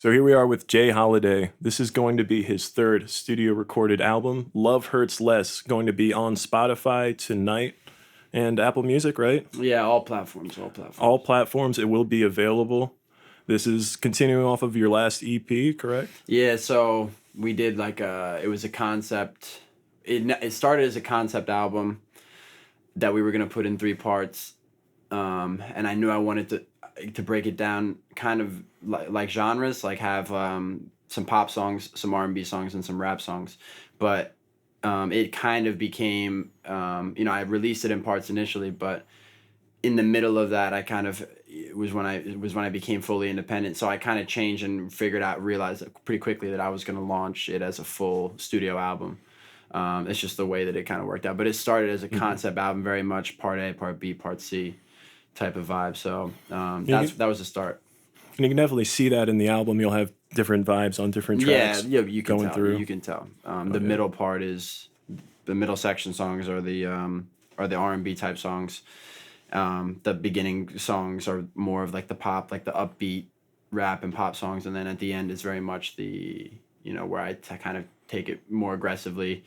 So here we are with J-Halliday. This is going to be his third studio recorded album. Love Hurts Less, going to be on Spotify tonight and Apple Music, right? Yeah, all platforms, all platforms. All platforms, it will be available. This is continuing off of your last EP, correct? Yeah, so we did it was a concept. It started as a concept album that we were gonna put in 3 parts, and I knew I wanted to break it down kind of like genres, like have some pop songs, some R&B songs, and some rap songs, but it kind of became I released it in parts initially, but in the middle of that, it was when I became fully independent. So I kind of changed and realized pretty quickly that I was going to launch it as a full studio album. It's just the way that it kind of worked out. But it started as a concept album, very much part A, part B, part C type of vibe. So that was the start. And you can definitely see that in the album. You'll have different vibes on different tracks. Yeah, you can going tell. through. You can tell. The middle part is the middle section songs are the R&B type songs. The beginning songs are more of like the pop, like the upbeat rap and pop songs, and then at the end is very much the where I kind of take it more aggressively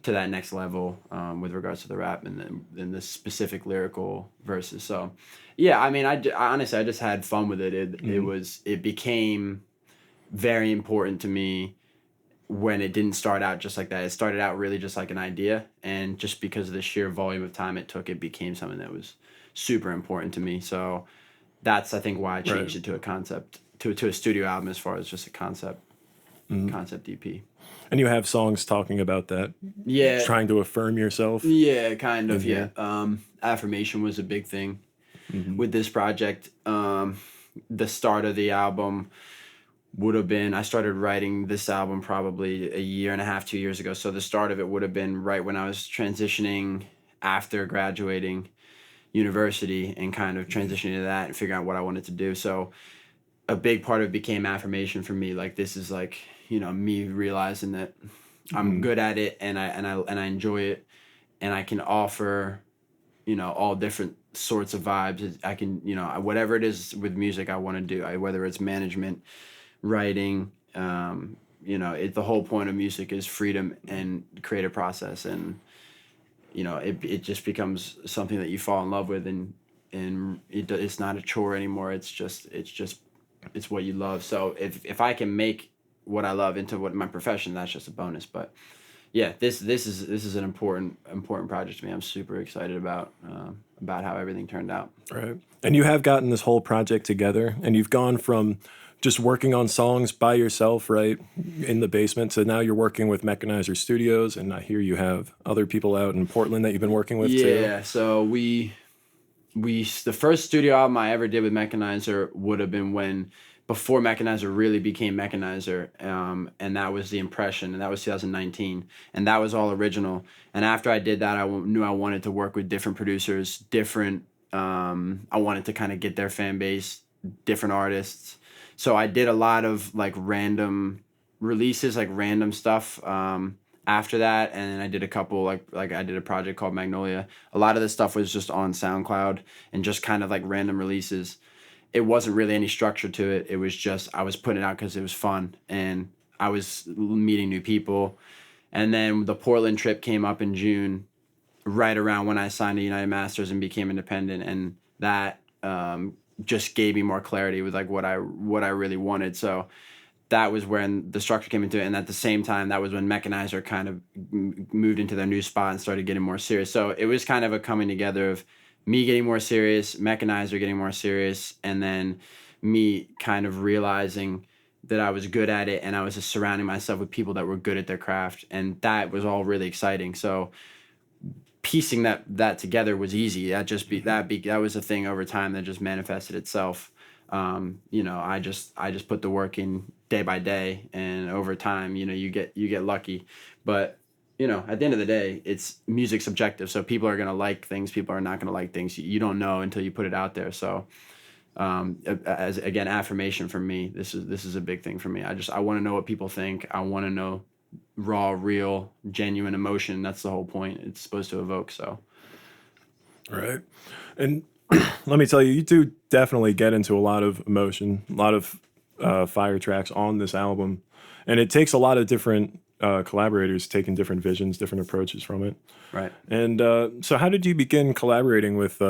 to that next level with regards to the rap and then the specific lyrical verses. So yeah, I mean, honestly I just had fun with it. It became very important to me when it didn't start out just like that. It started out really just like an idea, and just because of the sheer volume of time it took, it became something that was super important to me. So that's, I think, why I changed it to a concept, to a studio album as far as just a concept EP. And you have songs talking about that. Yeah. Trying to affirm yourself. Yeah, kind of, yeah. Affirmation was a big thing with this project. The start of the album would have been, I started writing this album probably a year and a half, 2 years ago. So the start of it would have been right when I was transitioning after graduating university and kind of transitioning to that and figuring out what I wanted to do. So a big part of it became affirmation for me. Like, this is like, me realizing that I'm good at it and I enjoy it, and I can offer, all different sorts of vibes. I can, whatever it is with music I want to do, whether it's management, writing, the whole point of music is freedom and creative process, and it just becomes something that you fall in love with, and it's not a chore anymore. It's what you love. So if I can make what I love into what my profession, that's just a bonus. But yeah, this is an important project to me. I'm super excited about how everything turned out. Right. And you have gotten this whole project together, and you've gone from just working on songs by yourself, right, in the basement. So now you're working with Mechanizer Studios, and I hear you have other people out in Portland that you've been working with too. Yeah, so the first studio album I ever did with Mechanizer would have been before Mechanizer really became Mechanizer, and that was The Impression, and that was 2019, and that was all original. And after I did that, I knew I wanted to work with different producers, I wanted to kind of get their fan base, different artists. So I did a lot of like random releases, like random stuff after that, and then I did a couple like I did a project called Magnolia. A lot of this stuff was just on SoundCloud and just kind of like random releases. It wasn't really any structure to it. It was just I was putting it out because it was fun and I was meeting new people. And then the Portland trip came up in June, right around when I signed to United Masters and became independent, and that just gave me more clarity with like what I really wanted. So that was when the structure came into it, and at the same time, that was when Mechanizer kind of moved into their new spot and started getting more serious. So it was kind of a coming together of me getting more serious, Mechanizer getting more serious, and then me kind of realizing that I was good at it, and I was just surrounding myself with people that were good at their craft, and that was all really exciting. So piecing that together was easy. That was a thing over time that just manifested itself. I just put the work in day by day, and over time, you get lucky. But at the end of the day, it's music subjective. So people are gonna like things, people are not gonna like things. You don't know until you put it out there. So as again, affirmation for me, this is a big thing for me. I want to know what people think. I want to know raw, real, genuine emotion. That's the whole point. It's supposed to evoke. So right. And let me tell you, you do definitely get into a lot of emotion, a lot of fire tracks on this album, and it takes a lot of different collaborators taking different visions, different approaches from it. Right. And so how did you begin collaborating with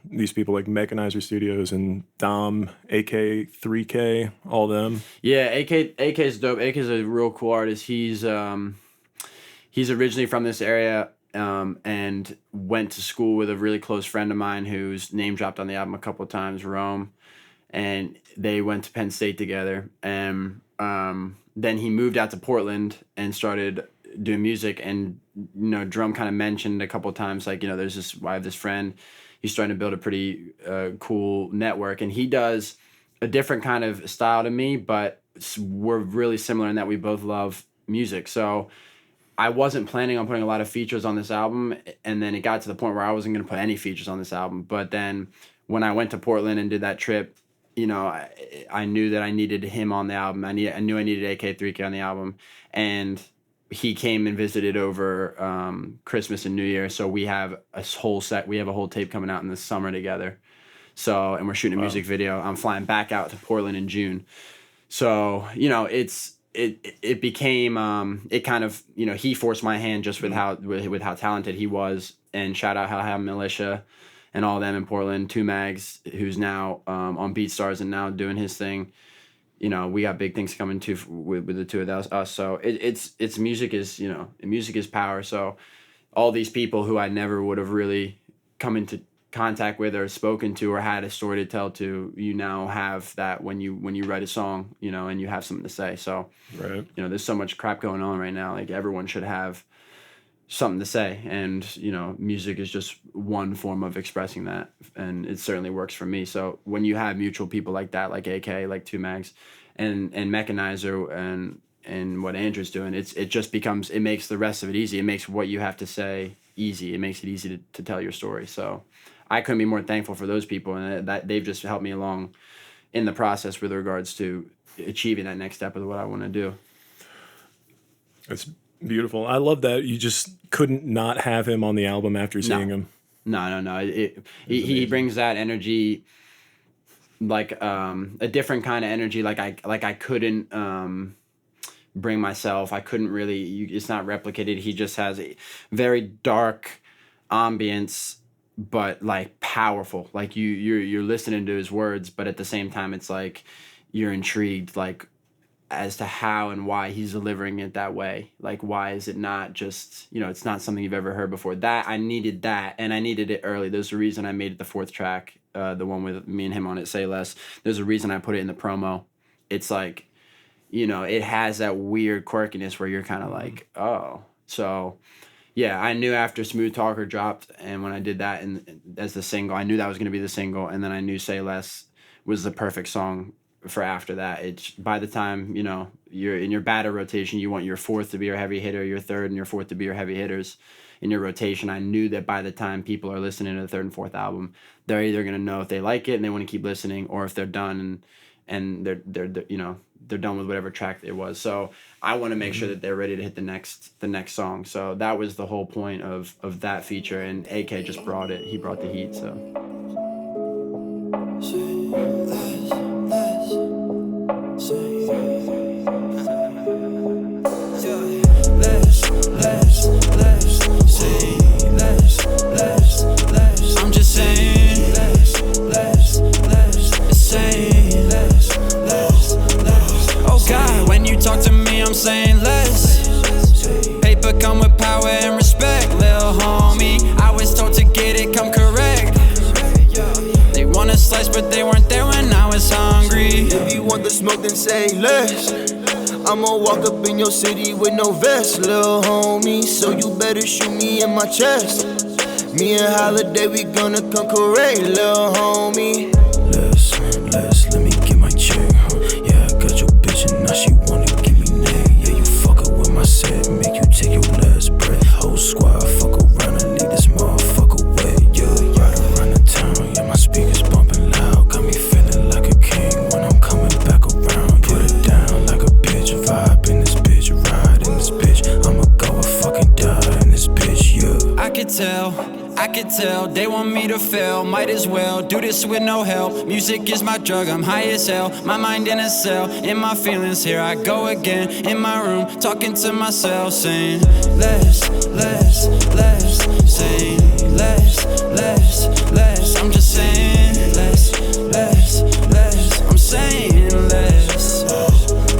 these people like Mechanizer Studios and Dom, AK3K, all them? Yeah, AK's dope. AK's a real cool artist. He's originally from this area and went to school with a really close friend of mine who's name dropped on the album a couple of times, Rome. And they went to Penn State together. And then he moved out to Portland and started doing music. And, Drum kind of mentioned a couple of times, like, I have this friend, he's starting to build a pretty cool network. And he does a different kind of style to me, but we're really similar in that we both love music. So I wasn't planning on putting a lot of features on this album. And then it got to the point where I wasn't going to put any features on this album. But then when I went to Portland and did that trip, I knew that I needed him on the album. I knew I needed AK3K on the album, and he came and visited over Christmas and New Year. So we have a whole tape coming out in the summer together. So, and we're shooting a music video. I'm flying back out to Portland in June. So, it became it kind of, he forced my hand just with how talented he was. And shout out J-Halliday Militia and all them in Portland, Two Mags, who's now on BeatStars and now doing his thing. We got big things coming too with the two of us. So it's music is power. So all these people who I never would have really come into contact with or spoken to or had a story to tell to, you now have that when you write a song, and you have something to say. So right. There's so much crap going on right now. Like everyone should have something to say, and music is just one form of expressing that, and it certainly works for me. So when you have mutual people like that, like AK, like Two Mags, and Mechanizer, and what Andrew's doing, it just becomes, it makes the rest of it easy. It makes what you have to say easy. It makes it easy to tell your story. So I couldn't be more thankful for those people, and that they've just helped me along in the process with regards to achieving that next step of what I want to do. That's beautiful. I love that you just couldn't not have him on the album after seeing him. No. He brings that energy, like a different kind of energy. Like I couldn't bring myself. I couldn't really. It's not replicated. He just has a very dark ambience, but like powerful. Like you're listening to his words, but at the same time, it's like you're intrigued, like, as to how and why he's delivering it that way. Like, why is it not just, it's not something you've ever heard before. That, I needed that, and I needed it early. There's a reason I made it the fourth track, the one with me and him on it, Say Less. There's a reason I put it in the promo. It's like, it has that weird quirkiness where you're kind of like, oh. So, yeah, I knew after Smooth Talker dropped, and when I did that and as the single, I knew that was going to be the single, and then I knew Say Less was the perfect song for after that. It's by the time you're in your batter rotation, you want your fourth to be your heavy hitter, your third and your fourth to be your heavy hitters in your rotation. I knew that by the time people are listening to the third and fourth album, they're either going to know if they like it and they want to keep listening, or if they're done and they're done with whatever track it was. So I want to make sure that they're ready to hit the next song. So that was the whole point of that feature, and AK just brought it. He brought the heat. So I'm just saying oh God, when you talk to me I'm saying less. Paper come with power and respect, lil homie. I was told to get it come correct. They want a slice but they weren't there when I was hungry. If you want the smoke then say less. I'ma walk up in your city with no vest, lil homie. So you better shoot me in my chest. Me and J-Halliday, we gonna come correct, lil homie. Less, let me get my check, huh? Yeah, I got your bitch and now she wanna give me neck. Yeah, you fuck her with my set, make you take your last breath. Whole squad, fuck around and leave this motherfucker wet. Yeah, ride around the town, yeah, my speakers bumping loud. Got me feeling like a king when I'm coming back around. Put it down like a bitch, vibe in this bitch, ride in this bitch. I'ma go and fucking die in this bitch, yeah. I could tell I could tell they want me to fail. Might as well do this with no help. Music is my drug, I'm high as hell. My mind in a cell, in my feelings, here I go again. In my room, talking to myself, saying less, less, less. Saying less, less, less. I'm just saying less, less, less. I'm saying less.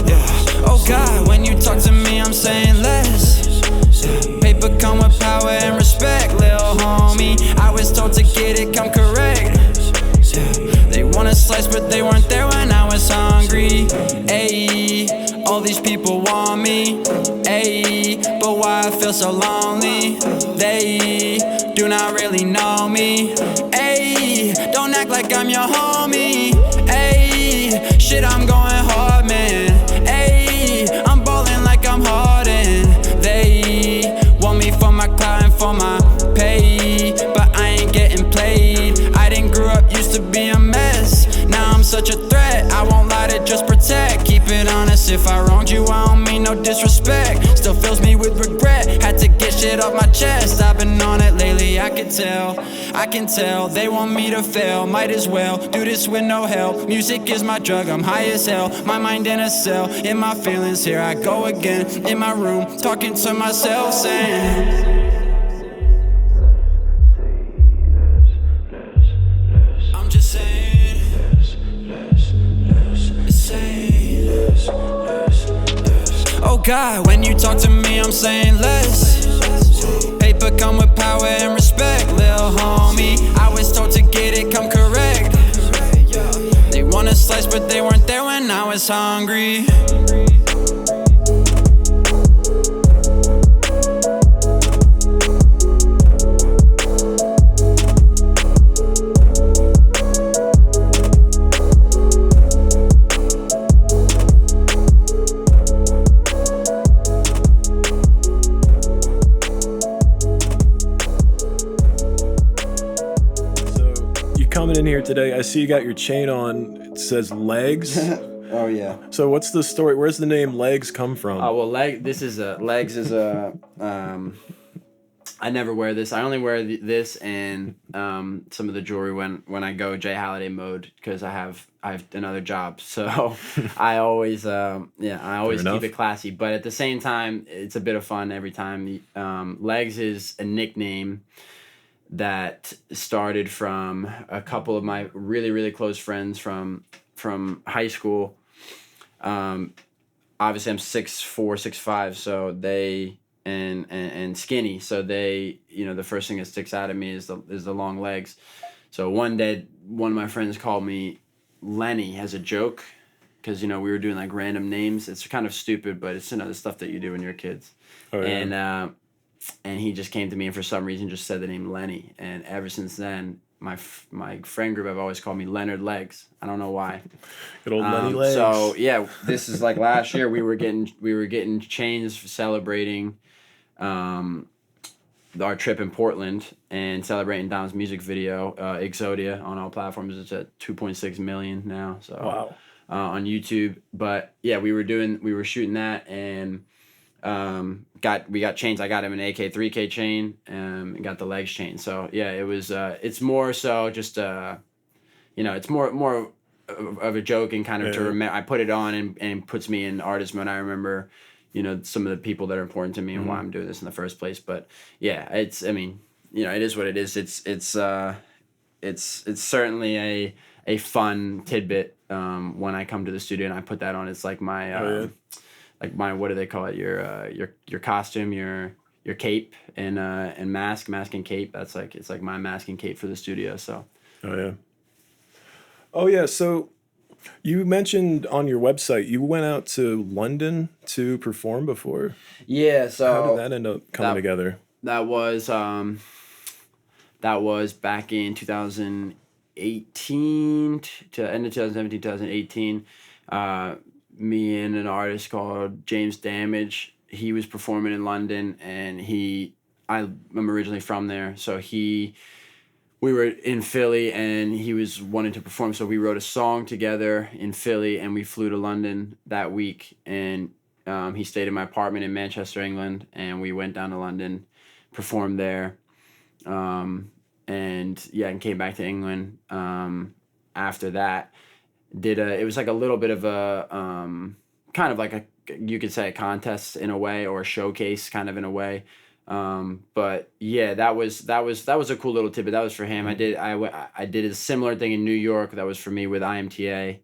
Yeah. Oh God, when you talk to me, I'm saying less. Paper come with power and respect, lil' homie. I was told to get it, come correct. They want a slice, but they weren't there when I was hungry. Ayy, all these people want me. Ayy, but why I feel so lonely? They do not really know me. Ayy, don't act like I'm your homie. Ayy, shit, I'm going hard, man. Ayy, I'm ballin' like I'm Harden. They want me for my clout and for my pay, but I ain't getting played. I didn't grow up, used to be a mess. Now I'm such a threat, I won't lie to just protect. Keep it honest, if I wronged you, I don't mean no disrespect. Still fills me with regret, had to get shit off my chest. I've been on it lately, I can tell they want me to fail. Might as well do this with no help. Music is my drug, I'm high as hell. My mind in a cell, in my feelings, here I go again. In my room, talking to myself, saying I'm just saying oh God, when you talk to me, I'm saying less. Paper come with power and respect, lil' homie. I was told to get it, come correct. They want a slice, but they weren't there when I was hungry. Coming in here today, I see you got your chain on. It says Legs. Oh yeah. So what's the story? Where's the name Legs come from? Oh well, legs is a. I never wear this. I only wear this and some of the jewelry when I go J-Halliday mode because I have another job. So I always keep it classy. But at the same time, it's a bit of fun every time. Legs is a nickname that started from a couple of my really, really close friends from high school. Obviously I'm 6'4", 6'5", so they and skinny, so they, the first thing that sticks out of me is the long legs. So one day one of my friends called me Lenny as a joke because we were doing like random names. It's kind of stupid, but it's the stuff that you do when you're kids. Oh, yeah. And he just came to me and for some reason just said the name Lenny. And ever since then, my friend group have always called me Leonard Legs. I don't know why. Good old Lenny Legs. So yeah, this is like last year we were getting chains for celebrating our trip in Portland and celebrating Dom's music video, Exodia, on all platforms. It's at 2.6 million now. So wow. On YouTube. But yeah, we were shooting that and we got chains. I got him an AK 3K chain and got the legs chain. So yeah, it was it's more so just it's more of a joke and kind of to remember. I put it on and puts me in artist mode. I remember some of the people that are important to me and why I'm doing this in the first place. But yeah, it is what it is. It's certainly a fun tidbit when I come to the studio and I put that on. It's like my like my, what do they call it? Your costume, your cape and mask and cape. That's like, it's like my mask and cape for the studio. So. Oh yeah. So you mentioned on your website you went out to London to perform before. Yeah. So how did that end up coming together? That was back in 2018 to end of 2017, 2018. Me and an artist called James Damage. He was performing in London, and I'm originally from there, so we were in Philly, and he was wanting to perform, so we wrote a song together in Philly, and we flew to London that week, and he stayed in my apartment in Manchester, England, and we went down to London, performed there, and came back to England after that. It was like a little bit of a kind of like a, you could say, a contest in a way, or a showcase kind of in a way. But yeah, that was a cool little tidbit. That was for him. I did a similar thing in New York. That was for me with IMTA,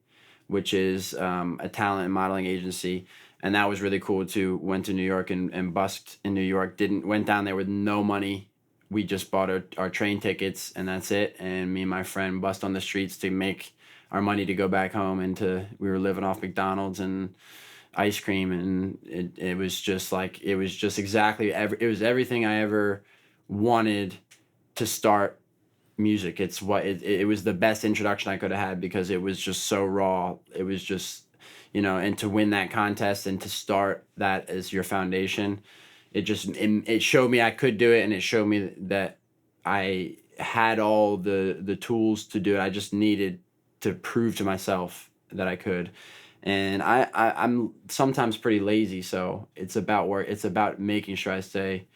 which is a talent and modeling agency. And that was really cool too. Went to New York and busked in New York. Went down there with no money. We just bought our train tickets and that's it. And me and my friend bust on the streets to make our money to go back home. We were living off McDonald's and ice cream, and it was just exactly it was everything I ever wanted to start music. It was the best introduction I could have had, because it was just so raw. It was just, and to win that contest and to start that as your foundation, it showed me I could do it, and it showed me that I had all the tools to do it. I just needed to prove to myself that I could. And I'm sometimes pretty lazy, so it's about work. It's about making sure I stay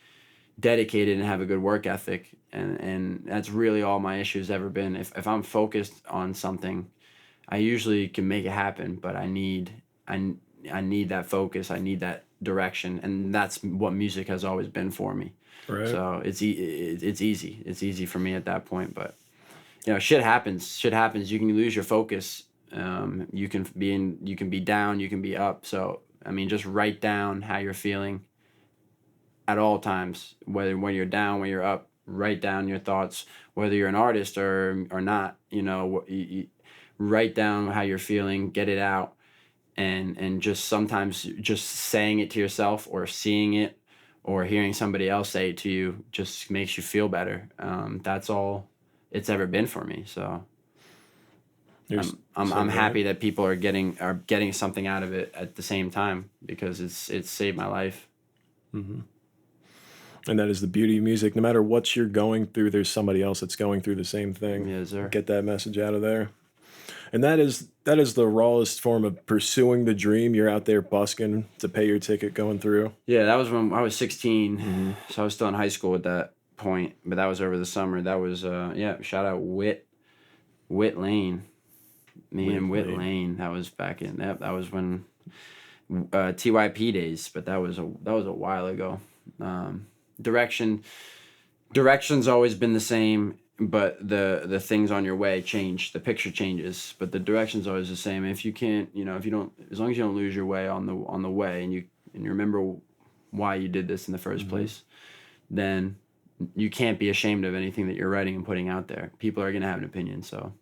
dedicated and have a good work ethic, and that's really all my issue's ever been. If I'm focused on something, I usually can make it happen, but I need that focus. I need that direction, and that's what music has always been for me. Right. So it's easy. It's easy for me at that point, but shit happens. You can lose your focus. You can be down, you can be up. So, I mean, just write down how you're feeling at all times, whether when you're down, when you're up. Write down your thoughts, whether you're an artist or not. Write down how you're feeling, get it out, and just sometimes just saying it to yourself, or seeing it, or hearing somebody else say it to you, just makes you feel better. That's all it's ever been for me. So I'm happy that people are getting something out of it at the same time, because it's saved my life. Mm-hmm. And that is the beauty of music. No matter what you're going through, there's somebody else that's going through the same thing. Yes, sir. Get that message out of there. And that is the rawest form of pursuing the dream. You're out there busking to pay your ticket, going through. Yeah, that was when I was 16. Mm-hmm. So I was still in high school at that point, but that was over the summer. That was shout out Whit Lane. Me and Whit Lane. That was back in that was when TYP days, but that was a while ago. Direction's always been the same, but the things on your way change. The picture changes, but the direction's always the same. If you can't, if you don't, as long as you don't lose your way on the way, and you remember why you did this in the first mm-hmm. place, then you can't be ashamed of anything that you're writing and putting out there. People are gonna have an opinion, so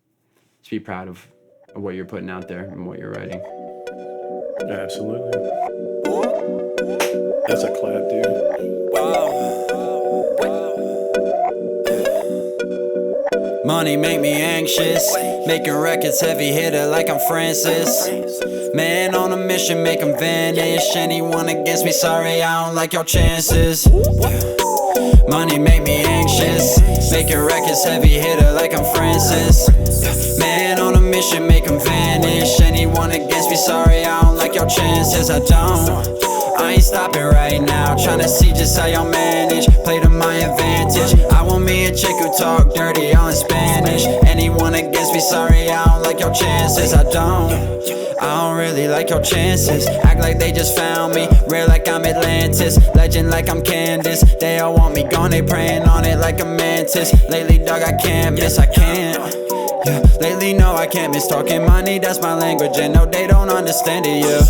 just be proud of what you're putting out there and what you're writing. Yeah, absolutely. That's a clap, dude. Money make me anxious, making records heavy hitter like I'm Francis. Man on a mission, make them vanish. Anyone against me, sorry, I don't like your chances. Money make me anxious, making records heavy hitter like I'm Francis. Man on a mission, make them vanish. Anyone against me, sorry, I don't like your chances. I ain't stopping right now, tryna see just how y'all manage. Play to my advantage. I want me a chick who talk dirty, all in Spanish. Anyone against me, sorry, I don't like your chances. I don't really like your chances. Act like they just found me, rare like I'm Atlantis, legend like I'm Candace. They all want me gone, they praying on it like a mantis. Lately, dog, I can't miss, I can't. Yeah, lately, no, I can't miss talking money, that's my language. And no, they don't understand it, yeah.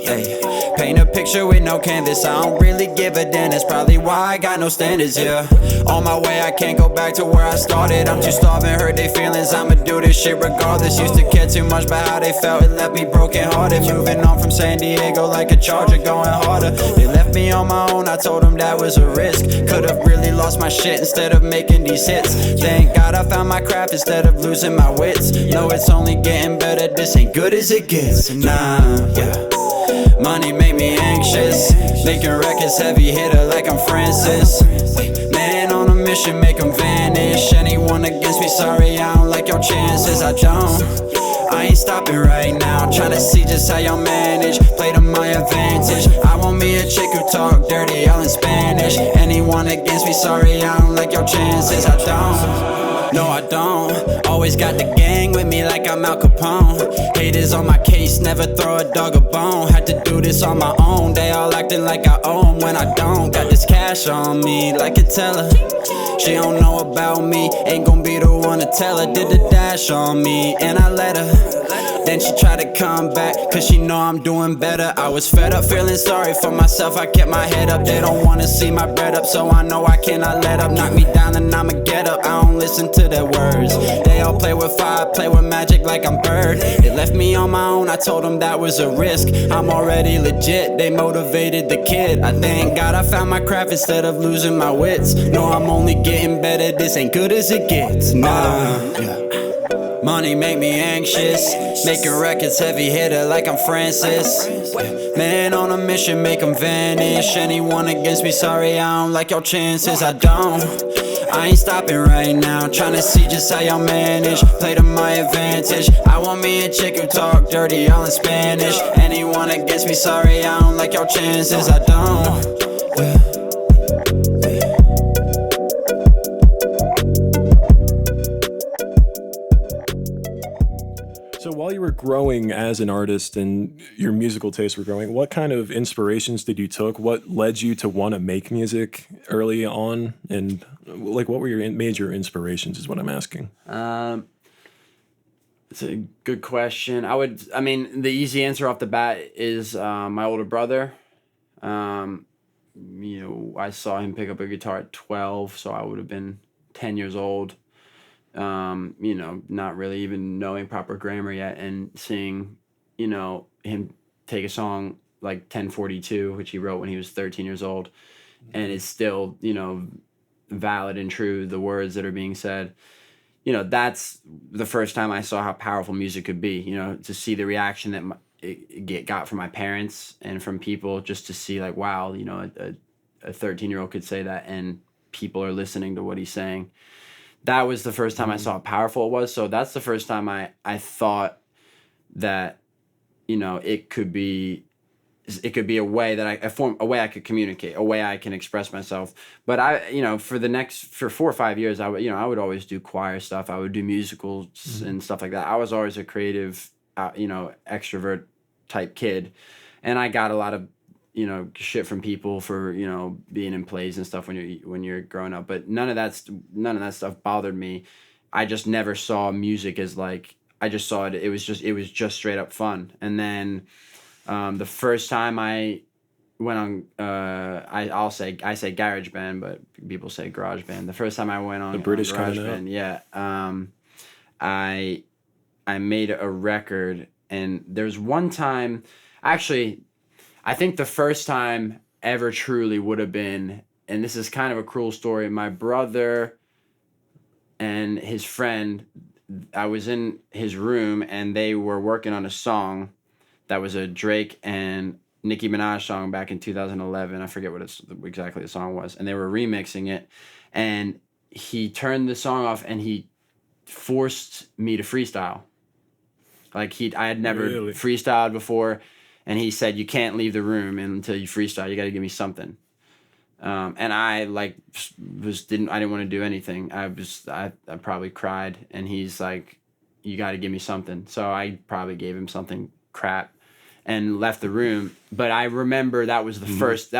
Hey. Paint a picture with no canvas, I don't really give a damn. That's probably why I got no standards, yeah. On my way, I can't go back to where I started. I'm too starving, hurt their feelings, I'ma do this shit regardless. Used to care too much about how they felt, it left me broken hearted. Moving on from San Diego like a charger, going harder. They left me on my own, I told them that was a risk. Could've really lost my shit instead of making these hits. Thank God I found my craft instead of losing my wits. No, it's only getting better, this ain't good as it gets. Nah, yeah. Money make me anxious, making records heavy hitter like I'm Francis. Man on a mission, make them vanish. Anyone against me, sorry, I don't like your chances. I I ain't stopping right now, tryna see just how y'all manage. Play to my advantage. I want me a chick who talk dirty, all in Spanish. Anyone against me, sorry, I don't like your chances. I don't, no I don't. Always got the gang with me like I'm Al Capone. Haters on my case, never throw a dog a bone. Had to do this on my own, they all acting like I owe 'em when I don't. Got this cash on me like a teller. She don't know about me, ain't gon' be the one to tell her. Did the dash on me and I let her. Then she tried to come back, cause she know I'm doing better. I was fed up, feeling sorry for myself, I kept my head up. They don't wanna see my bread up, so I know I cannot let up. Knock me down and I'ma get up, I don't listen to their words. They all play with fire, play with magic like I'm Bird. They left me on my own, I told them that was a risk. I'm already legit, they motivated the kid. I thank God I found my craft instead of losing my wits. No, I'm only getting better, this ain't good as it gets, nah. Money make me anxious, making records heavy hitter like I'm Francis. Man on a mission, make them vanish. Anyone against me, sorry, I don't like your chances. I don't, I ain't stopping right now, tryna see just how y'all manage. Play to my advantage. I want me a chick who talk dirty, all in Spanish. Anyone against me, sorry, I don't like your chances. I don't. So while you were growing as an artist and your musical tastes were growing, what kind of inspirations did you took? What led you to want to make music early on? And like, what were your major inspirations is what I'm asking. It's a good question. I mean, the easy answer off the bat is my older brother. You know, I saw him pick up a guitar at 12, so I would have been 10 years old. You know, not really even knowing proper grammar yet, and seeing, you know, him take a song like 1042, which he wrote when he was 13 years old, and it's still, you know, valid and true, the words that are being said. You know, that's the first time I saw how powerful music could be, you know, to see the reaction that it got from my parents and from people, just to see like, wow, you know, a 13-year-old could say that and people are listening to what he's saying. That was the first time I saw how powerful it was. So that's the first time I thought that, you know, it could be a way that a way I could communicate, a way I can express myself. But I, you know, for 4 or 5 years, I would always do choir stuff. I would do musicals and stuff like that. I was always a creative, you know, extrovert type kid, and I got a lot of, you know, shit from people for, you know, being in plays and stuff when you're growing up. But none of that stuff bothered me. I just never saw music as like, I just saw it. It was just straight up fun. And then the first time I went on, I say garage band, but people say garage band. The first time I went on the British garage band, yeah, I made a record, and there's one time, actually, I think the first time ever truly would have been, and this is kind of a cruel story, my brother and his friend, I was in his room and they were working on a song that was a Drake and Nicki Minaj song back in 2011. I forget what exactly the song was. And they were remixing it. And he turned the song off and he forced me to freestyle. Like I had never freestyled before. And he said, you can't leave the room until you freestyle. You got to give me something. And I like I didn't want to do anything. I probably cried. And he's like, you got to give me something. So I probably gave him something crap and left the room. But I remember that was the first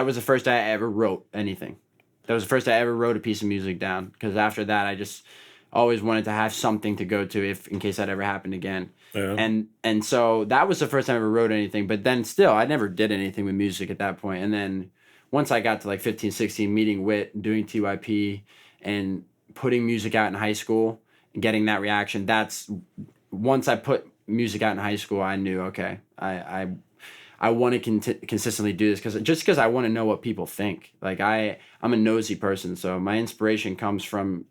day I ever wrote anything. That was the first day I ever wrote a piece of music down. Because after that, I just always wanted to have something to go to in case that ever happened again. Yeah. And so that was the first time I ever wrote anything. But then still, I never did anything with music at that point. And then once I got to like 15, 16, meeting Wit, doing TYP, and putting music out in high school, and getting that reaction, once I put music out in high school, I knew, okay, I want to consistently do this because I want to know what people think. Like I'm a nosy person, so my inspiration comes from,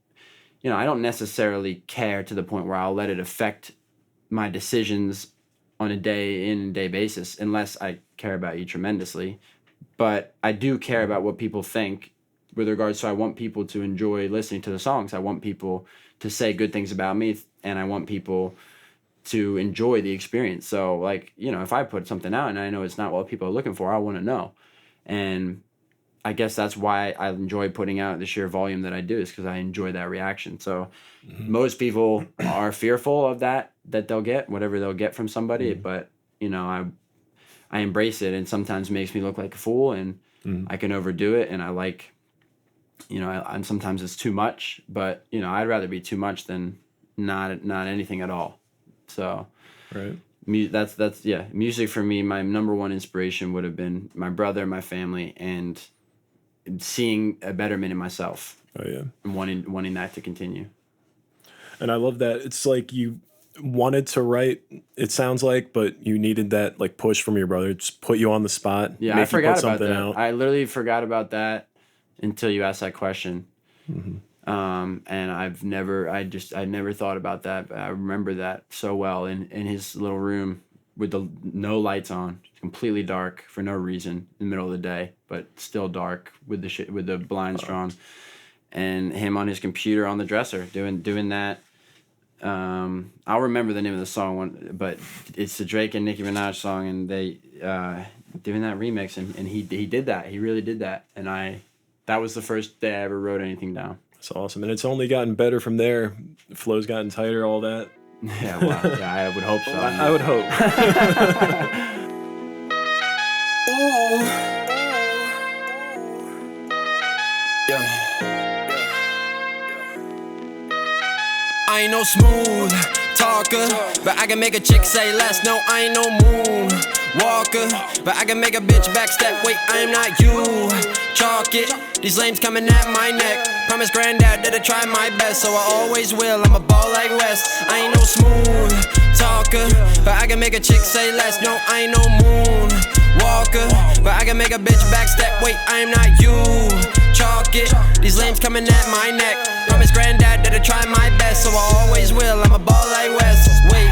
you know, I don't necessarily care to the point where I'll let it affect my decisions on a day in and day basis, unless I care about you tremendously. But I do care about what people think with regards to, I want people to enjoy listening to the songs. I want people to say good things about me, and I want people to enjoy the experience. So like, you know, if I put something out and I know it's not what people are looking for, I want to know. And I guess that's why I enjoy putting out the sheer volume that I do, is because I enjoy that reaction. So most people are fearful of that they'll get whatever they'll get from somebody, but you know, I embrace it, and sometimes makes me look like a fool, and I can overdo it, and I like, you know, and sometimes it's too much, but you know, I'd rather be too much than not anything at all. So Right. That's yeah, music for me, my number one inspiration would have been my brother, my family, and seeing a betterment in myself. Oh yeah. And wanting that to continue. And I love that. It's like you wanted to write, it sounds like, but you needed that like push from your brother, just put you on the spot. Yeah, make I forgot you put about something that. out. I literally forgot about that until you asked that question. And I never thought about that, but I remember that so well in his little room with the no lights on, completely dark for no reason in the middle of the day, but still dark with the blinds drawn, and him on his computer on the dresser doing that. I'll remember the name of the song, but it's the Drake and Nicki Minaj song, and they doing that remix, and he did that. He really did that, and that was the first day I ever wrote anything down. It's awesome. And it's only gotten better from there. The flow's gotten tighter, all that. Yeah, well, yeah, I would hope so. I would hope. I ain't no smooth talker, but I can make a chick say less. No, I ain't no moon walker, but I can make a bitch backstep. Wait, I am not you. Chalk it. These lames coming at my neck. Promise granddad that I try my best, so I always will. I'm a ball like West. I ain't no smooth talker, but I can make a chick say less. No, I ain't no moon walker, but I can make a bitch backstep. Wait, I am not you. Chalk it. These lames coming at my neck. Promise granddad that I try my best, so I always will. I'm a ball like West. Wait,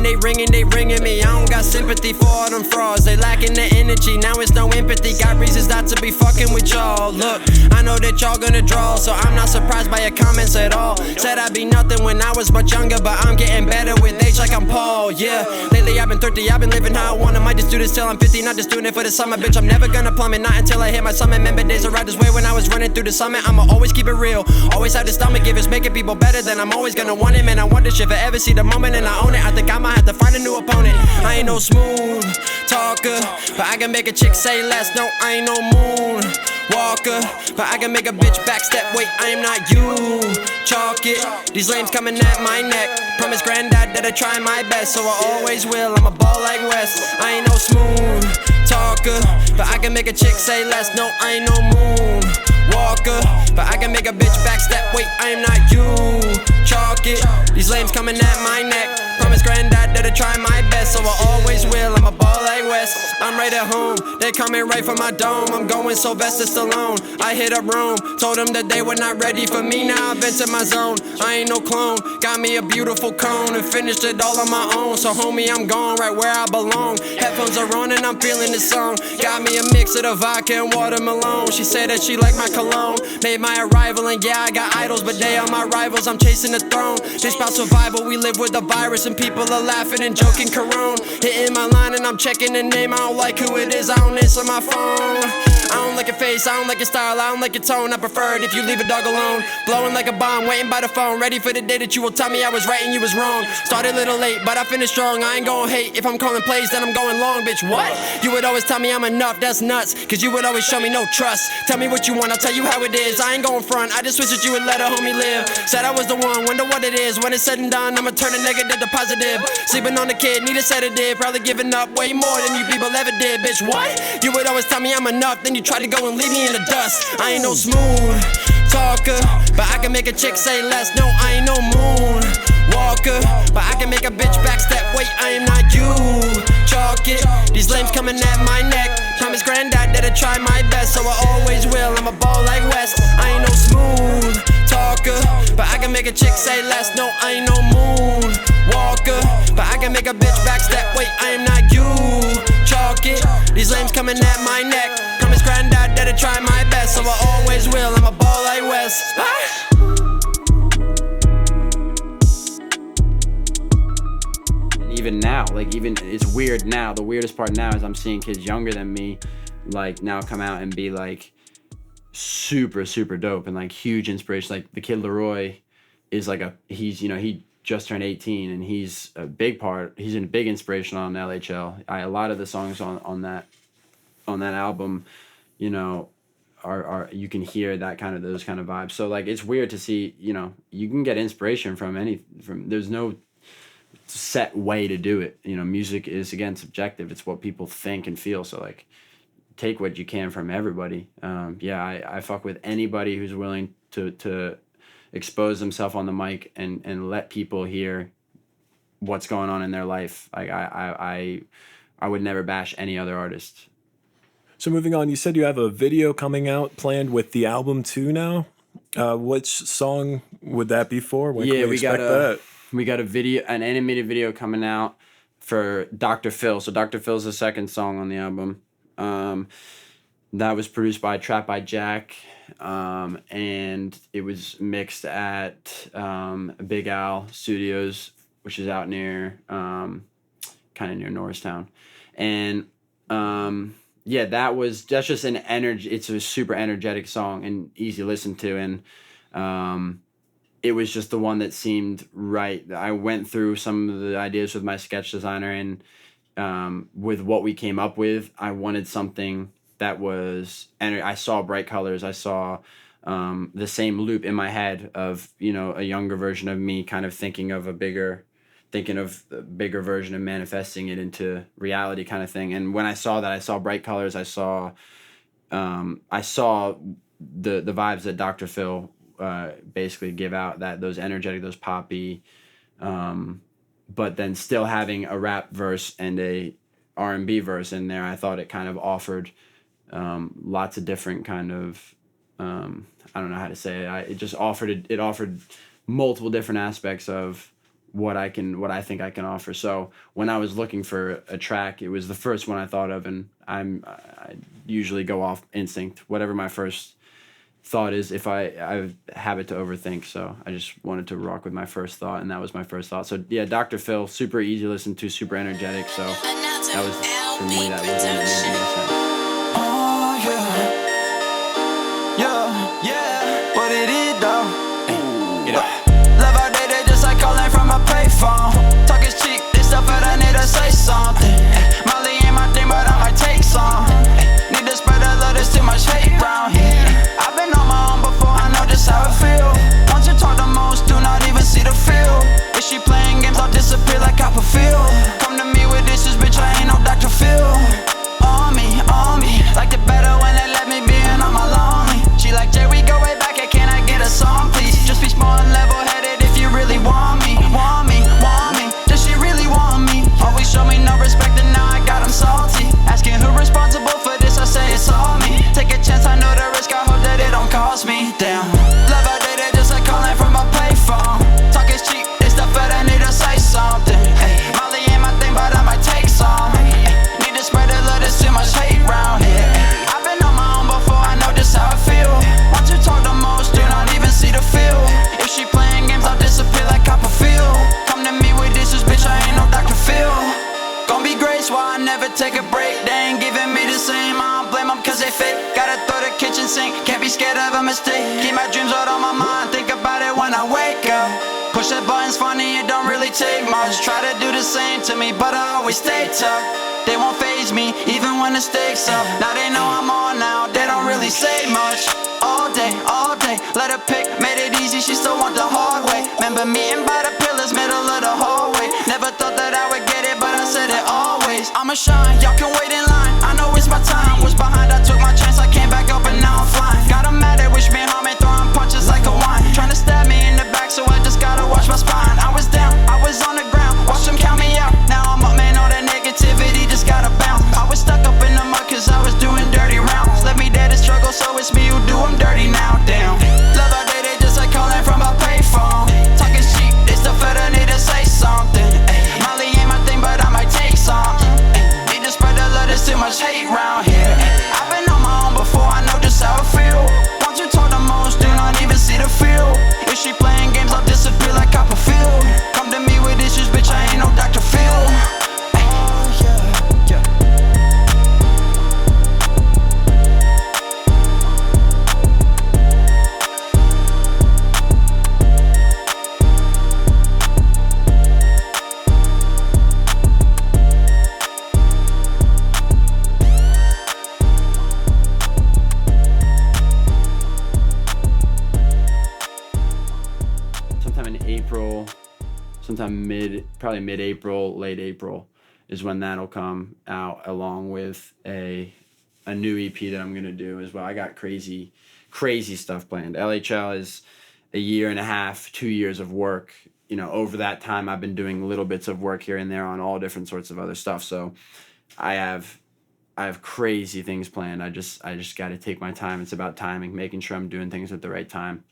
they ringing me. I don't got sympathy for all them frauds. They lacking the energy, now it's no empathy. Got reasons not to be fucking with y'all. Look, I know that y'all gonna draw, so I'm not surprised by your comments at all. Said I'd be nothing when I was much younger, but I'm getting better with age like I'm Paul, yeah. Lately I've been 30, I've been living how I want. I might just do this till I'm 50, not just doing it for the summer. Bitch, I'm never gonna plummet, not until I hit my summit. Remember days I ride this way when I was running through the summit. I'ma always keep it real, always have the stomach. If it's making people better, then I'm always gonna want it. Man, I want this shit if I ever see the moment and I own it. I think I might have to find a new opponent. I ain't no smooth talker, but I can make a chick say less. No, I ain't no moon walker, but I can make a bitch backstep. Wait, I am not you. Chalk it. These lames coming at my neck. Promise granddad that I try my best, so I always will. I'm a ball like West. I ain't no smooth talker, but I can make a chick say less. No, I ain't no moon walker, but I can make a bitch backstep. Wait, I am not you. Chalk it. These lames coming at my neck. Promise granddad that I try my best, so I always will. I'm a ball like West. I'm right at home, they coming right from my dome. I'm going Sylvester Stallone. I hit up Rome, told them that they were not ready for me. Now I've entered my zone, I ain't no clone. Got me a beautiful cone and finished it all on my own. So homie, I'm gone right where I belong. Headphones are on and I'm feeling this song. Got me a mix of the vodka and watermelon. She said that she liked my cologne. Made my arrival and yeah, I got idols, but they are my rivals. I'm chasing the throne. This about survival, we live with the virus and people are laughing and joking. Corona hitting my line and I'm checking the name. I don't like who it is, I don't answer my phone. I don't like your face, I don't like your style, I don't like your tone. I prefer it if you leave a dog alone. Blowing like a bomb, waiting by the phone, ready for the day that you will tell me I was right and you was wrong. Started a little late, but I finished strong. I ain't gon' hate if I'm calling plays, then I'm going long, bitch. What? You would always tell me I'm enough, that's nuts. Cause you would always show me no trust. Tell me what you want, I'll tell you how it is. I ain't going front, I just switched with you and let a homie live. Said I was the one, wonder what it is. When it's said and done, I'ma turn a negative to positive. Sleeping on the kid, need a sedative. Probably giving up way more than you people ever did, bitch. What? You would always tell me I'm enough, then you try to go and leave me in the dust. I ain't no smooth talker, but I can make a chick say less. No, I ain't no moon walker, but I can make a bitch backstep. Wait, I am not you. Chalk it. These lames coming at my neck. Promise granddad that I try my best, so I always will. I'm a ball like West. I ain't no smooth talker, but I can make a chick say less. No, I ain't no moon walker, but I can make a bitch backstep. Wait, I am not you. Chalk it. These lames coming at my neck. Promise granddad that I try my best, so I always will. I'm a ball like West. even now, like even it's weird now. The weirdest part now is I'm seeing kids younger than me, like now come out and be like super dope and like huge inspiration. Like the kid Leroy is like he just turned 18 and he's a big inspiration on LHL. A lot of the songs on that album, you know, are you can hear those kind of vibes. So like it's weird to see, you know, you can get inspiration from there's no set way to do it. You know, music is again subjective. It's what people think and feel. So like take what you can from everybody. I fuck with anybody who's willing to expose themselves on the mic and let people hear what's going on in their life. Like I would never bash any other artist. So moving on, you said you have a video coming out planned with the album too now. Which song would that be for? When can we expect that? We got an animated video coming out for Dr. Phil. So Dr. Phil's the second song on the album. That was produced by Trap by Jack, and it was mixed at Big Al Studios, which is out near, kind of near Norristown. And that's just an energy. It's a super energetic song and easy to listen to, and it was just the one that seemed right. I went through some of the ideas with my sketch designer, and with what we came up with, I wanted something that was, and I saw bright colors. I saw the same loop in my head of, you know, a younger version of me kind of thinking of a bigger version and manifesting it into reality kind of thing. And when I saw that, I saw bright colors. I saw the vibes that Dr. Phil basically give out, that those energetic, those poppy, but then still having a rap verse and a R&B verse in there. I thought it kind of offered lots of different kind of, I don't know how to say it. It offered multiple different aspects of what I think I can offer. So when I was looking for a track, it was the first one I thought of, and I usually go off instinct. Whatever my first thought is, if I have a habit to overthink, so I just wanted to rock with my first thought, and that was my first thought. So yeah, Dr. Phil, super easy to listen to, super energetic. So that was, for me, that was one that made the most sense. Yeah, what it is though. Get up. Love our day, they just like calling from a payphone. Talk is cheap, this stuff, but I need to say something. Molly ain't my thing, but I might take some. Need to spread the love, there's too much hate round here. I've been on my own before, I know just how it feel. Once you talk the most, do not even see the feel. If she playing games, I'll disappear like Copperfield. Come to me with issues, bitch, I ain't no Dr. Phil. On me, like it better when they let me be in on my lonely. She like, Jay, we go way back, and can I get a song, please? Just be smart and level-headed if you really want me. Does she really want me? Always show me no respect, and now I got them salty. Asking who responsible for this, I say it's all me. Take a chance, I know the risk, I hope that it don't cost me. Damn, love her day, they just like calling from a payphone. Talk is cheap, it's the fed, I need to say something. Ay, Molly ain't my thing, but I might take some. Need to spread the love, there's too much hate round here. I've been on my own before, I know just how I feel. Once you talk the most, do not even see the feel. If she playing games, I'll disappear like Copperfield. Come to me with issues, bitch, I ain't no Dr. Phil. Gon' be great, so I never take a break. They ain't giving me the same, I don't blame them cause they fake. Gotta throw the kitchen sink, can't be scared of a mistake. Keep my dreams out on my mind, think about it when I wake up. Push that button's funny, it don't really take much. Try to do the same to me, but I always stay tough. They won't faze me, even when the stakes up. Now they know I'm on now, they don't really say much. All day, let her pick, made it easy, she still want the hard way. Remember meeting by the pillars, middle of the hallway. Never thought that I would get it, but I said it always. I'ma shine, y'all can wait in line, I know it's my time. Was behind, I took my chance, I came back up and now I'm flying. Got 'em mad, they wish me harm, and throwing punches like a wine. Trying to stab me in the back, so I just gotta watch my spine. I was down, I was on the ground, watch them count me out. Now I'm up, man, all that negativity just gotta bounce. I was stuck up in the mud cause I was doing dirty rounds. Left me there to struggle, so it's me who do them dirty now, damn. Love our day, they just like calling from a payphone. Talk is cheap, it's the fed, I need to say something. Molly ain't my thing, but I might take some. Need to spread the love, sometime probably mid-April, late April is when that'll come out, along with a new EP that I'm gonna do as well. I got crazy stuff planned. LHL is a year and a half, 2 years of work. You know, over that time, I've been doing little bits of work here and there on all different sorts of other stuff. So I have crazy things planned. I just got to take my time. It's about timing, making sure I'm doing things at the right time,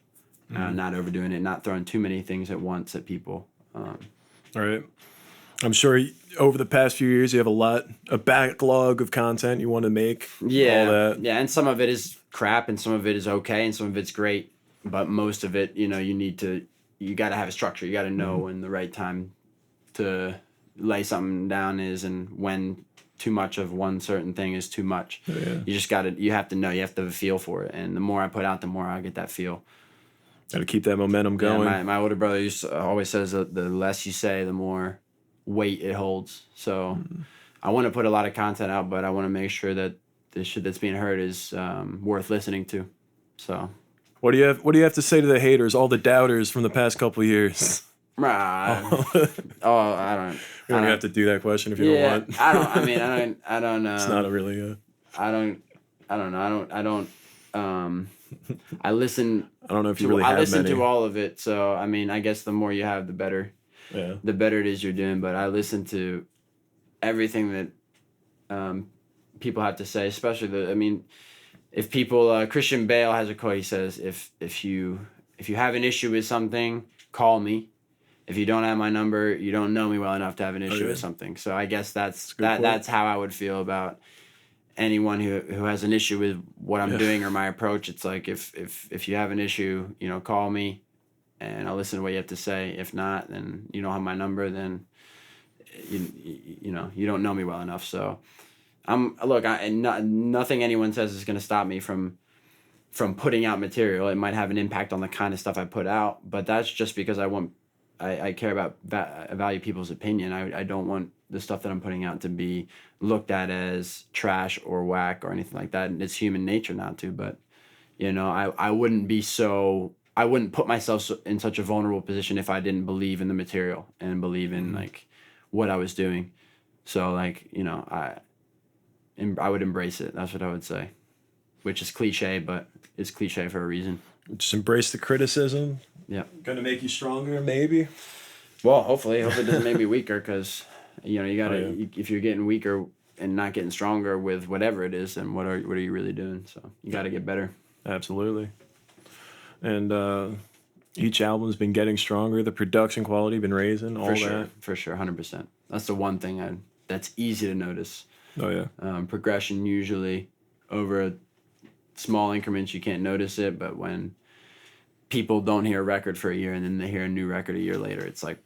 not overdoing it, not throwing too many things at once at people. All right. I'm sure over the past few years you have a backlog of content you want to make. Yeah, all that. Yeah, and some of it is crap, and some of it is okay, and some of it's great. But most of it, you know, you got to have a structure. You got to know when the right time to lay something down is, and when too much of one certain thing is too much. Yeah. You have to know, you have to have a feel for it. And the more I put out, the more I get that feel. Got to keep that momentum going. Yeah, my older brother always says that the less you say, the more weight it holds. So I want to put a lot of content out, but I want to make sure that the shit that's being heard is worth listening to. So what do you have to say to the haters, all the doubters from the past couple of years? I don't. You don't have to do that question if you don't want. I don't. It's not a really. I don't know. I listen. I don't know if you really have I listen many. to all of it, so I mean, I guess the more you have, the better. Yeah. The better it is you're doing, but I listen to everything that people have to say, especially if people. Christian Bale has a quote. He says, "If you have an issue with something, call me. If you don't have my number, you don't know me well enough to have an issue with something." So I guess that's how I would feel about anyone who has an issue with what I'm doing or my approach. It's like if you have an issue, you know, call me and I'll listen to what you have to say. If not, then you don't have my number, then you know, you don't know me well enough. So nothing anyone says is going to stop me from putting out material. It might have an impact on the kind of stuff I put out, but that's just because I care about value people's opinion. I don't want the stuff that I'm putting out to be looked at as trash or whack or anything like that. And it's human nature not to, but you know, I wouldn't put myself in such a vulnerable position if I didn't believe in the material and believe in like what I was doing. So like, you know, I would embrace it. That's what I would say, which is cliche, but it's cliche for a reason. Just embrace the criticism. Yeah. Gonna make you stronger, maybe? Well, hopefully it doesn't make me weaker, because, you know, you gotta, if you're getting weaker and not getting stronger with whatever it is, then what are you really doing? So you gotta get better. Absolutely. And each album's been getting stronger. The production quality been raising. All that. For sure, 100%. That's the one thing that's easy to notice. Oh yeah. Progression usually over small increments you can't notice it, but when people don't hear a record for a year and then they hear a new record a year later, it's like,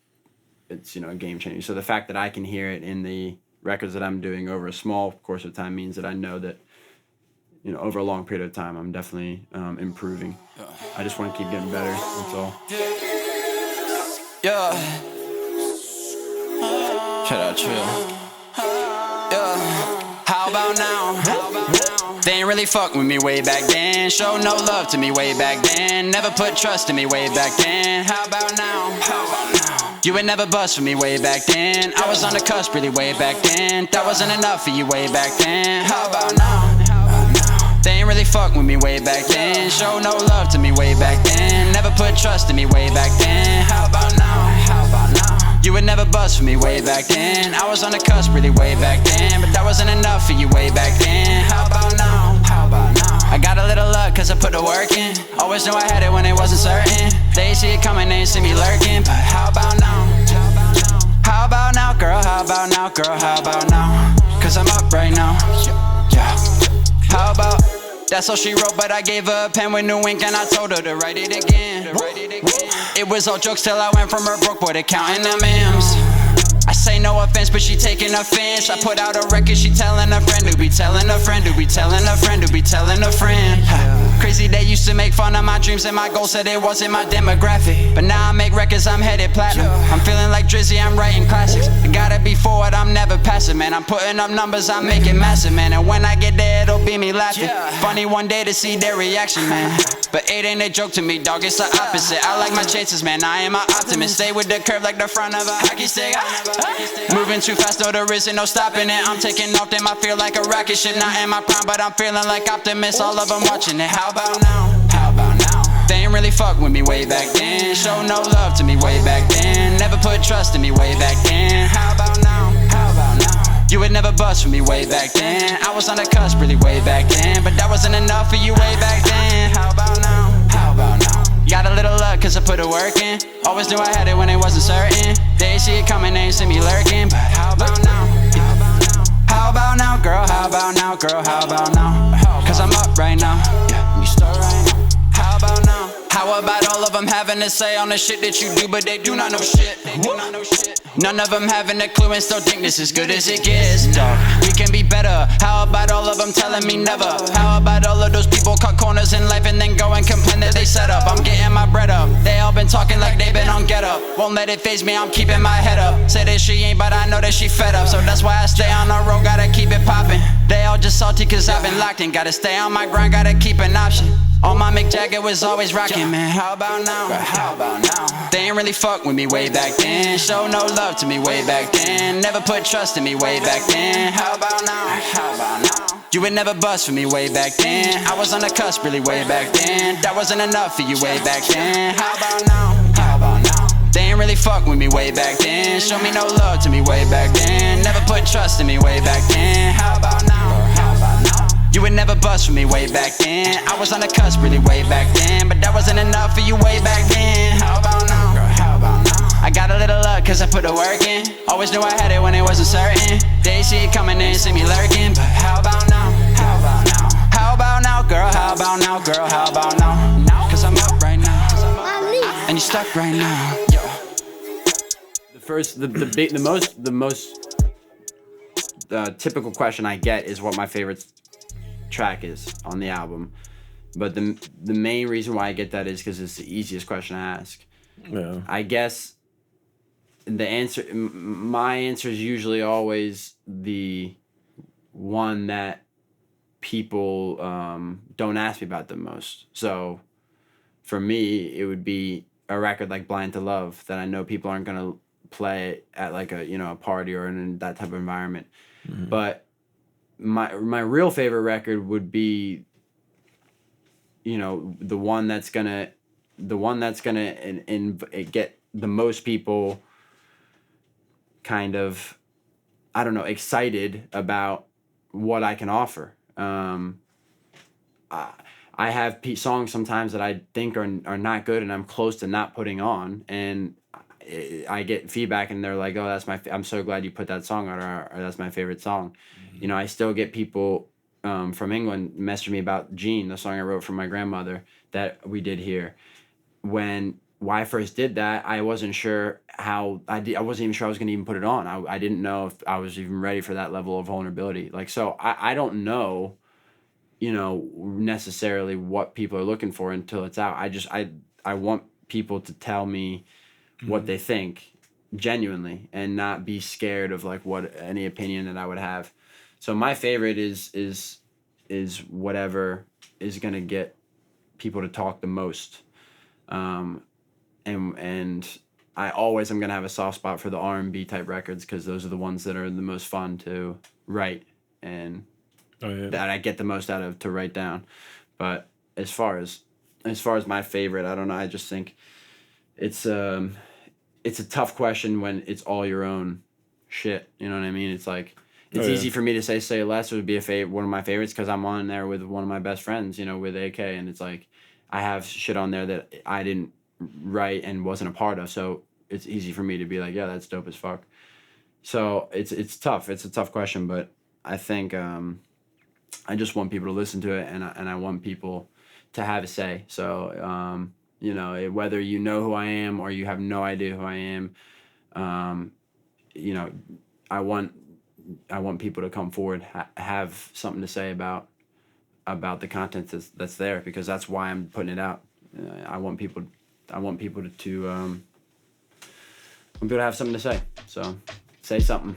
it's, you know, a game changer. So the fact that I can hear it in the records that I'm doing over a small course of time means that I know that, you know, over a long period of time, I'm definitely improving. I just want to keep getting better. That's all. Yeah. Shout out, chill. Yeah. How about now? They ain't really fuck with me way back then. Show no love to me way back then. Never put trust in me way back then. How about now? You would never bust for me way back then. I was on the cusp really way back then. That wasn't enough for you way back then. How about now? They ain't really fuck with me way back then. Show no love to me way back then. Never put trust in me way back then. How about now? You would never bust for me way back then. I was on the cusp really way back then, but that wasn't enough for you way back then. How about now? I got a little luck cause I put the work in. Always knew I had it when it wasn't certain. They see it coming, they ain't see me lurking. But how about now? How about now, girl? How about now, girl? How about now? Cause I'm up right now. Yeah. How about? That's all she wrote, but I gave her a pen with new ink and I told her to write it again. It was all jokes till I went from her broke boy to counting them M's. I say no offense, but she taking offense. I put out a record, she telling a friend who be telling a friend who be telling a friend who be telling a friend. Crazy they used to make fun of my dreams and my goals, said it wasn't my demographic. But now I make records, I'm headed platinum. I'm feeling like Drizzy, I'm writing classics. I gotta be forward, I'm never passive, man. I'm putting up numbers, I'm making massive, man. And when I get there, it'll be me laughing. Funny one day to see their reaction, man. But it ain't a joke to me, dog, it's the opposite. I like my chances, man, I am an optimist. Stay with the curve like the front of a hockey stick. Moving too fast, though there isn't no stopping it. I'm taking off, then I feel like a rocket ship. Not in my prime, but I'm feeling like optimist. All of them watching it. How about now? How about now? They ain't really fuck with me way back then. Show no love to me way back then. Never put trust in me way back then. How about now? How about now? You would never bust for me way back then. I was on the cusp really way back then, but that wasn't enough for you way back then. How about now? How about now? Got a little luck cause I put the work in. Always knew I had it when it wasn't certain. They see it coming, they ain't see me lurking. But how about now? How about now, girl? How about now, girl? How about now? Cause I'm up right now. Yeah, you start right now. How about now? How about all of them having to say on the shit that you do, but they do not know shit. They do not know shit. None of them having a clue and still think this is good as it gets. Dog, we can be better. How about all of them telling me never? How about all of those people cut corners in life and then go and complain that they set up? I'm getting my bread up. They all been talking like they been on get up. Won't let it faze me, I'm keeping my head up. Say that she ain't, but I know that she fed up. So that's why I stay on the road, gotta keep it poppin'. They all just salty cause I've been locked in. Gotta stay on my grind, gotta keep an option. All my Mick Jagger was always rockin', man. How about now? How about now? They ain't really fuck with me way back then. Show no love to me way back then. Never put trust in me way back then. How about now? How about now? You would never bust for me way back then. I was on the cusp really way back then. That wasn't enough for you way back then. How about now? How about now? They ain't really fuck with me way back then. Show me no love to me way back then. Never put trust in me way back then. How about now? How about now? You would never bust for me way back then. I was on the cusp really way back then, but that wasn't enough for you way back then. How about now? Girl, how about now? I got a little luck cause I put the work in. Always knew I had it when it wasn't certain. They see it coming in, see me lurking. But how about now? How about now? How about now, girl? How about now, girl? How about now? Cause I'm up right now. And you stuck right now. Yo. The most typical question I get is what my favorite track is on the album, but the main reason why I get that is because it's the easiest question to ask. Yeah. I guess my answer is usually always the one that people don't ask me about the most. So for me, it would be a record like Blind to Love that I know people aren't gonna play at like a party or in that type of environment. Mm-hmm. But my real favorite record would be the one that's gonna get the most people kind of, I don't know, excited about what I can offer. I have songs sometimes that I think are not good and I'm close to not putting on, and I get feedback and they're like, "Oh, I'm so glad you put that song on," or "That's my favorite song." Mm-hmm. I still get people from England messaging me about Jean, the song I wrote for my grandmother that we did here. When I first did that, I wasn't sure how I wasn't even sure I was going to even put it on. I didn't know if I was even ready for that level of vulnerability. So I don't know, necessarily what people are looking for until it's out. I want people to tell me what they think genuinely and not be scared of like what any opinion that I would have. So my favorite is whatever is going to get people to talk the most. And I always am going to have a soft spot for the R&B type records because those are the ones that are the most fun to write and that I get the most out of to write down. But as far as my favorite, I don't know. I just think it's a tough question when it's all your own shit. You know what I mean? It's like it's easy for me to say Less would be one of my favorites because I'm on there with one of my best friends, with AK, and it's like I have shit on there that I didn't write and wasn't a part of, so it's easy for me to be like, yeah, that's dope as fuck. So it's tough. It's a tough question, but I think I just want people to listen to it, and I want people to have a say. So whether you know who I am or you have no idea who I am, I want people to come forward, have something to say about about the content that's there, because that's why I'm putting it out. I want people to have something to say. So say something.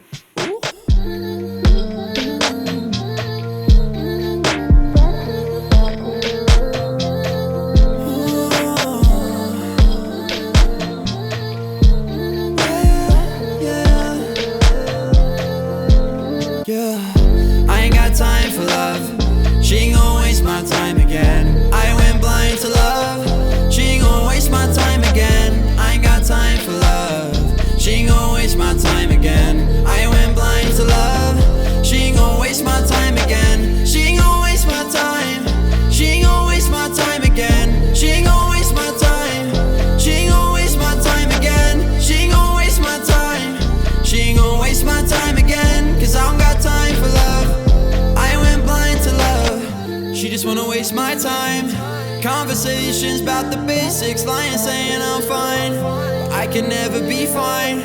I ain't got time for love. She ain't gon' waste my time again. I went blind to love. She ain't gon' waste my time again. I ain't got time for love. She ain't gon' waste my time again. I went blind to love. She ain't gon' waste my time again. She ain't gon' waste my time. She ain't gon' waste my time again. She ain't gon' waste my time. She ain't gon' waste my time again. She ain't gon' waste my time. She ain't gon' waste my time again. Cause I don't got time for love. I went blind to love. She just wanna waste my time. Conversations about the basics, lying saying I'm fine. I can never be fine.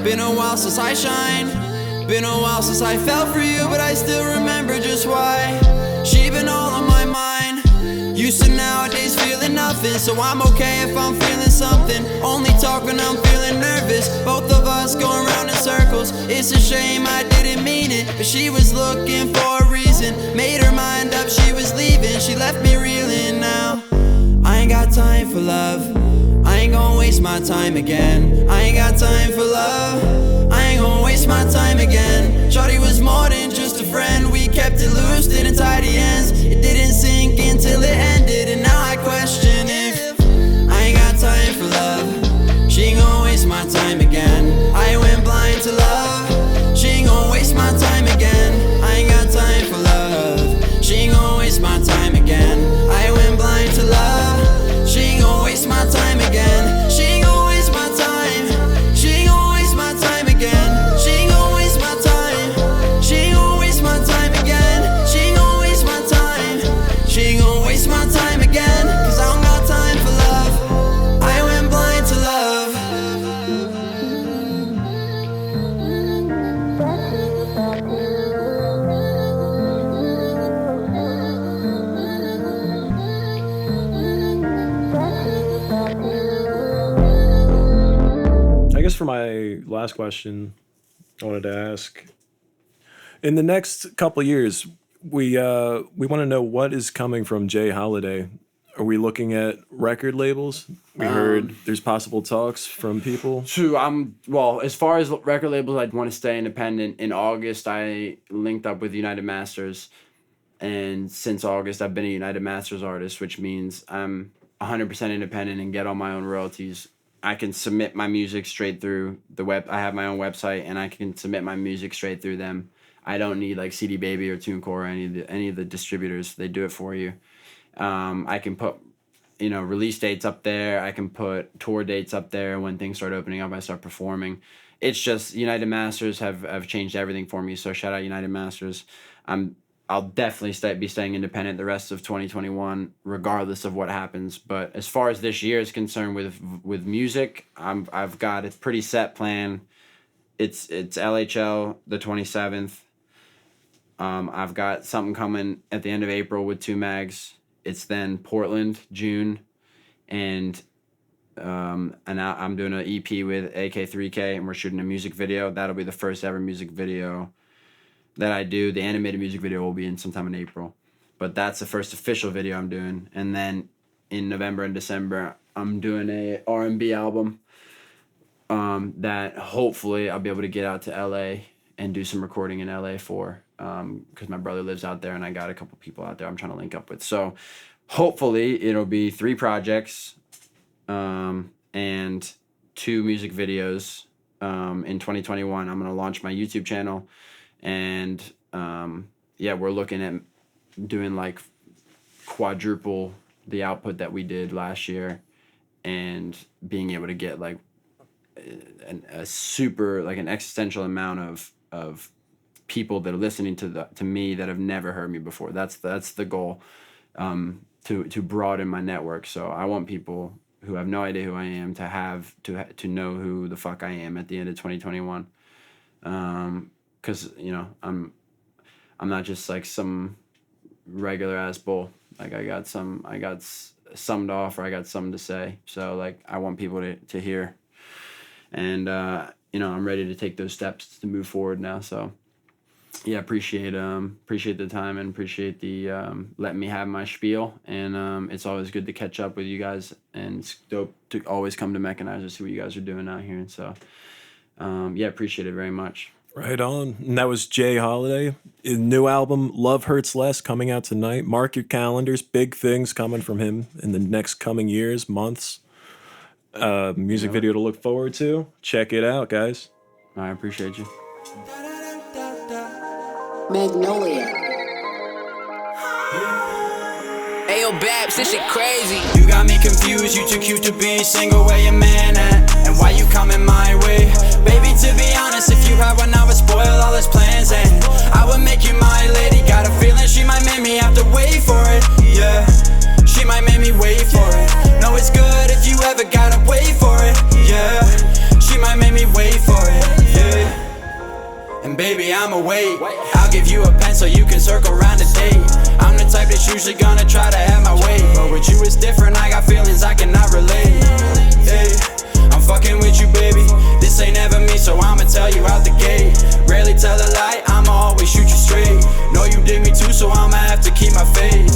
Been a while since I shine. Been a while since I fell for you, but I still remember just why. She been all on my mind. Used to nowadays feeling nothing, so I'm okay if I'm feeling something. Only talk when I'm feeling nervous. Both of us going round in circles. It's a shame I didn't mean it, but she was looking for a reason. Made her mind up, she was leaving. She left me reeling now. I ain't got time for love. I ain't gon' waste my time again. I ain't got time for love. I ain't gon' waste my time again. Shorty was more than just a friend. We kept it loose, didn't tie the ends. It didn't sink in till it ended, and now I question if I ain't got time for love. She ain't gon' waste my time again. I went blind to love. She ain't gon' waste my time again. I ain't got time for love. She ain't gon' waste my time again. I went blind to love. She ain't gon' waste my time again. She ain't gon' waste my time. She ain't gon' waste my time again. She ain't gon' waste my time. She ain't gon' waste my time again. She ain't gon' waste my time. She ain't gon' waste my time again. Cause I don't got time for love. I went blind to love. I guess for my last question, I wanted to ask: in the next couple of years, we want to know what is coming from J-Halliday. Are we looking at record labels? We heard there's possible talks from people. True. Well, as far as record labels, I want to stay independent. In August, I linked up with United Masters, and since August, I've been a United Masters artist, which means I'm 100% independent and get all my own royalties. I can submit my music straight through the web. I have my own website, and I can submit my music straight through them. I don't need like CD Baby or TuneCore or any of the distributors. They do it for you. I can put, release dates up there. I can put tour dates up there. When things start opening up, I start performing. It's just United Masters have changed everything for me. So shout out United Masters. I'll definitely be staying independent the rest of 2021, regardless of what happens. But as far as this year is concerned with music, I've got a pretty set plan. It's LHL the 27th. I've got something coming at the end of April with 2 mags. It's then Portland, June, and I'm doing an EP with AK3K, and we're shooting a music video. That'll be the first ever music video that I do. The animated music video will be in sometime in April, but that's the first official video I'm doing. And then in November and December, I'm doing a R&B album that hopefully I'll be able to get out to LA and do some recording in LA for, because my brother lives out there and I got a couple people out there I'm trying to link up with. So hopefully it'll be 3 projects and 2 music videos in 2021. I'm going to launch my YouTube channel, and we're looking at doing like quadruple the output that we did last year, and being able to get like a super, like an existential amount of people that are listening to me that have never heard me before. That's the goal, to broaden my network. So I want people who have no idea who I am to know who the fuck I am at the end of 2021. Because I'm not just like some regular ass bull. Like I got something to offer. I got something to say. So like I want people to hear, and I'm ready to take those steps to move forward now. So yeah, appreciate the time and appreciate the letting me have my spiel. And it's always good to catch up with you guys, and it's dope to always come to Mechanizer, see what you guys are doing out here. And so appreciate it very much. Right on. And that was J-Halliday. New album, Love Hurts Less, coming out tonight. Mark your calendars. Big things coming from him in the next coming years, months. Music video to look forward to. Check it out, guys. I appreciate you. Magnolia. Ayo, Babs, this shit crazy. You got me confused, you too cute to be single, where your man at? And why you coming my way? Baby, to be honest, if you had one, I would spoil all his plans, and I would make you my lady. Got a feeling she might make me have to wait for it, yeah. She might make me wait for it. No, it's good if you ever gotta wait for it, yeah. She might make me wait for it, yeah. And baby, I'ma wait. I'll give you a pen so you can circle around a date. I'm the type that's usually gonna try to have my way, but with you it's different, I got feelings I cannot relate. Hey, I'm fucking with you, baby. This ain't ever me, so I'ma tell you out the gate. Rarely tell a lie, I'ma always shoot you straight. Know you dig me too, so I'ma have to keep my faith.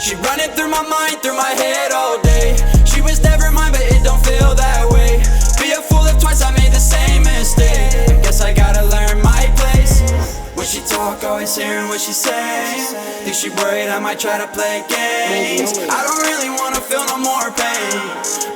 She running through my mind, through my head all day. She was never mine, but it don't feel that way. Be a fool if twice I made the same mistake. I guess I gotta learn my place. When she talk, always hearing what she's saying. Think she worried I might try to play games. I don't really wanna feel no more pain,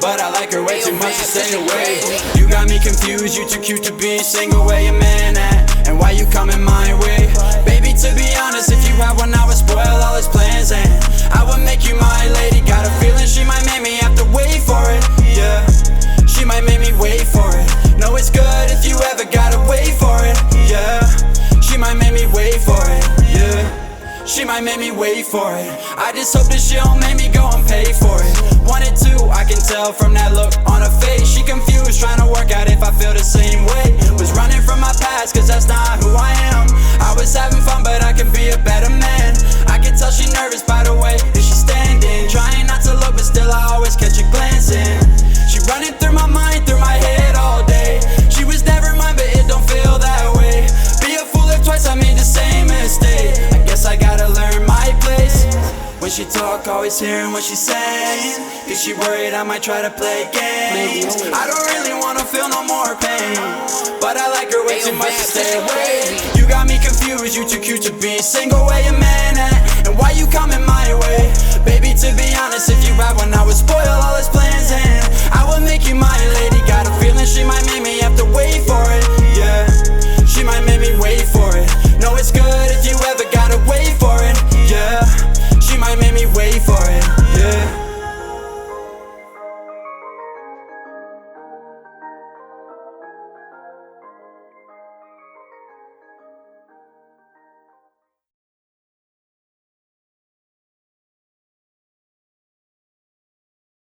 but I like her way too much to stay away. You got me confused, you too cute to be single, where your man at? And why you coming my way? Baby, to be honest, if you had one, I would spoil all his plans, and I would make you my lady. Got a feeling she might make me have to wait for it, yeah. She might make me wait for it. No, it's good if you ever gotta wait for it, yeah. She might make me wait for it, yeah. She might make me wait for it. I just hope that she don't make me go and pay for it. Wanted to, I can tell from that look on her face. She confused, trying to work out if I feel the same way. Was running from my past, cause that's not who I am. I was having fun, but I can be a better man. I can tell she nervous by the way that she's standing. Trying not to look, but still I always catch her glancing. She running through my mind, through my head all day. She was never mine, but it don't feel that way. Be a fool if twice I made the same mistake. I guess I gotta learn my place. When she talk, always hearing what she's saying. Cause she worried I might try to play games. I don't really wanna feel no more pain, but I like her way too much to stay away. You got me confused, you too cute to be single, where your man at? And why you